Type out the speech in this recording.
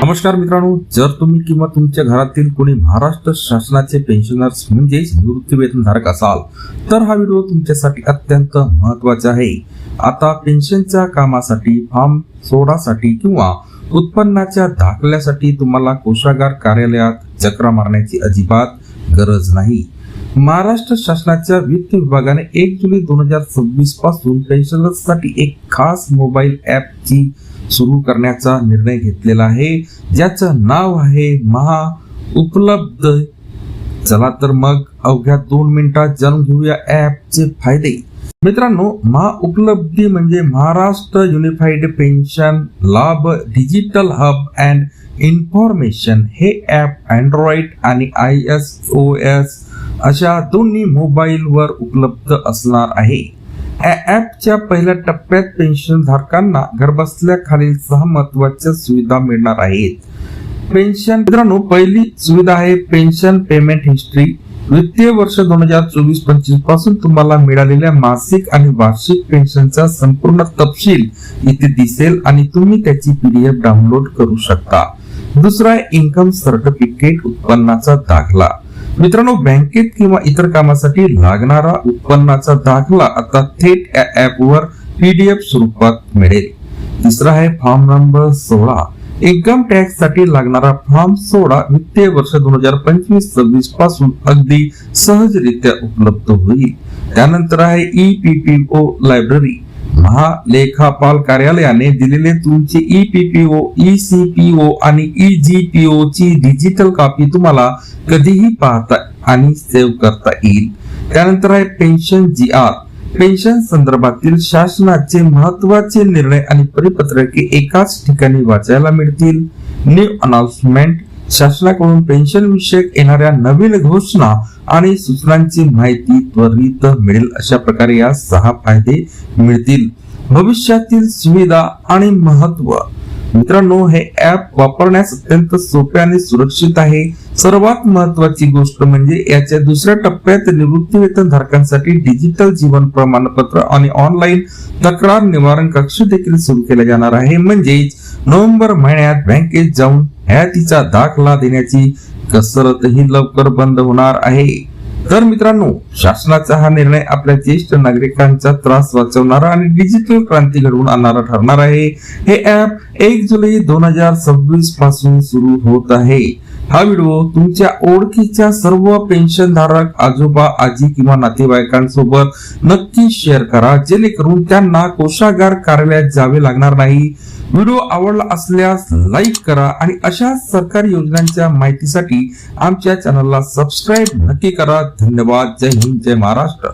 नमस्कार मित्रांनो, जर तुम्ही किंवा तुमच्या घरातील कोणी महाराष्ट्र शासनाचे पेन्शनर्स म्हणजेच निवृत्ती वेतनधारक असाल तर हा व्हिडिओ तुमच्यासाठी अत्यंत महत्त्वाचा आहे। आता पेन्शनच्या कामासाठी फॉर्म 16 साठी किंवा उत्पन्नाच्या दाखल्यासाठी तुम्हाला कोषागार कार्यालयात चक्रा मारण्याची अजिबात गरज नाही। महाराष्ट्र शासनाच्या वित्त विभागाने 1 जुलै 2026 पासून पेन्शनर्ससाठी एक खास मोबाईल ॲपची सुरू करण्याचा निर्णय घेतलेला आहे, ज्याचं नाव आहे महा उपलब्ध। चला तर मग अवघ्या 2 मिनिटात जाणून घेऊया ॲपचे फायदे। मित्रांनो, महा उपलब्धी म्हणजे महाराष्ट्र युनिफाईड पेन्शन लाभ डिजिटल हब अँड इन्फॉर्मेशन। हे ॲप अँड्रॉइड आणि iOS अशा दोन्ही मोबाईलवर उपलब्ध असणार आहे। ॲपच्या पहिल्या टप्प्यात पेन्शन धारकांना घरबसल्या खालील 6 महत्त्वाच्या सुविधा मिळणार आहेत। पेन्शन मित्रांनो, पहिली सुविधा आहे पेन्शन पेमेंट हिस्ट्री। वित्तीय वर्ष 2024-25 पासून तुम्हाला मिळालेल्या मासिक आणि वार्षिक पेन्शनचा संपूर्ण तपशील इथे दिसेल आणि तुम्ही त्याची PDF डाउनलोड करू शकता। दुसरा आहे इन्कम सर्टिफिकेट, उत्पन्नाचा दाखला। मित्रांनो, बँकेत किंवा इतर कामासाठी लागणारा उत्पन्नाचा दाखला आता थेट ॲपवर PDF स्वरूपात मिळेल। तिसरा आहे फॉर्म नंबर 16, इन्कम टॅक्स साठी लागणारा फॉर्म 16 वित्तीय वर्ष 2025-26 पासून अगदी सहजरित्या उपलब्ध होईल। त्यानंतर आहे EPPO लायब्ररी। महालेखापाल कार्यालयाने दिलेले तुमचे EPPO, ECPO आणि EGPO ची डिजिटल कॉपी तुम्हाला कधीही पाहता आणि सेव्ह करता येईल। त्यानंतर आहे पेन्शन GR, पेन्शन संदर्भातील शासनाचे महत्त्वाचे निर्णय आणि परिपत्रके एकाच ठिकाणी वाचायला मिळतील। न्यू अनाउन्समेंट, शासनाकडून पेन्शन विषयक येणाऱ्या नवीन घोषणा आणि सूचनांची माहिती त्वरित मिळेल। अशा प्रकारे या 6 फायदे मिळतील। भविष्यातील सुविधा आणि महत्त्व। मित्रांनो, हे ॲप वापरण्यास अत्यंत सोपे आणि सुरक्षित आहे। सर्वात महत्त्वाची गोष्ट म्हणजे याच्या दुसऱ्या टप्प्यात निवृत्ती वेतन धारकांसाठी डिजिटल जीवन प्रमाणपत्र आणि ऑनलाईन तक्रार निवारण कक्ष देखील सुरू केला जाणार आहे। म्हणजेच नोव्हेंबर महिन्यात बँकेत जाऊन हयातीचा दाखला देण्याची कसरतही लवकर बंद होणार आहे। तर मित्रांनो, शासनाचा हा निर्णय आपल्या ज्येष्ठ नागरिकांचा त्रास वाचवणारा आणि डिजिटल क्रांती घडवून आणणारा ठरणार आहे। हे ॲप 1 जुलै 2026 पासून सुरू होत आहे। हा व्हिडिओ तुमच्या ओळखीच्या सर्व पेन्शनधारक आजोबा, आजी किंवा नातेवाईकांसोबत नक्की शेअर करा, जेणेकरून त्यांना कोषागार कार्यालयात जावे लागणार नाही। व्हिडिओ आवडला असल्यास लाईक करा आणि अशा सरकारी योजनांच्या माहितीसाठी आमच्या चॅनलला सबस्क्राईब नक्की करा। धन्यवाद। जय हिंद, जय महाराष्ट्र।